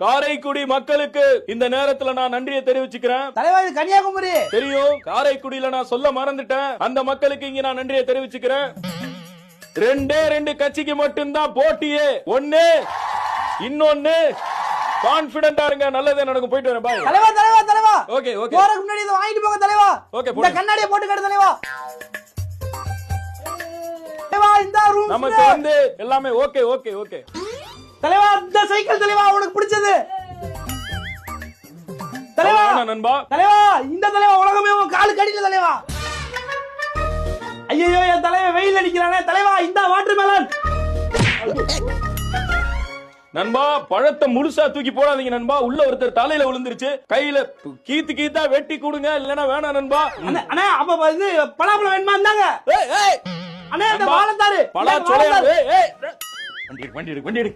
காரைக்குடி மக்களுக்கு இந்த நேரத்துல நான் நன்றியை தெரிவிச்சுக்கிறேன். தலைவா இது கன்னியாகுமரி. தெரியும், காரைக்குடியில நான் சொல்ல மறந்துட்டேன். அந்த மக்களுக்கு இங்க நான் நன்றியை தெரிவிச்சுக்கிறேன். 2 கட்சிக்கு மட்டும்தான் போட்டியே. ஒண்ணு இன்னொன்னு கான்பிடென்ட்டா இருங்க, நல்லதே நடக்கும். போயிட்டு வரேன். பாய் தலைவா. தலைவா தலைவா ஓகே ஓகே. போறதுக்கு முன்னாடி இத வாங்கிட்டு போங்க தலைவா. ஓகே, இந்த கண்ணாடியை போட்டு கட்டு தலைவா. தலைவா இந்த ரூம் நமக்கு வந்து எல்லாமே ஓகே ஓகே ஓகே. தலைவா இந்த சைக்கிள் தலைவா உனக்கு பிடிச்சது. தலைவா நண்பா. தலைவா இந்த தலைவா உலகமே உன் காலு கடியில தலைவா. ஐயோ என் தலைவன் வெயில் அடிக்கிறானே. தலைவா இந்த வாட்டர் மெலன். நண்பா பழத்தை முழுசா தூக்கி போடாதீங்க நண்பா. உள்ள ஒருத்தர் தலையில விழுந்துருச்சு. கையில கீத்தா வெட்டி கொடுங்க, இல்லனா வேணாம் நண்பா. அண்ணா அப்ப இது பலாப்பழம் வேணுமா? இருந்தாங்க. ஏய் ஏய் அண்ணா இந்த வாழைத்தாரு பலா சொலையா. ஏய் ஏய் வண்டி எடு.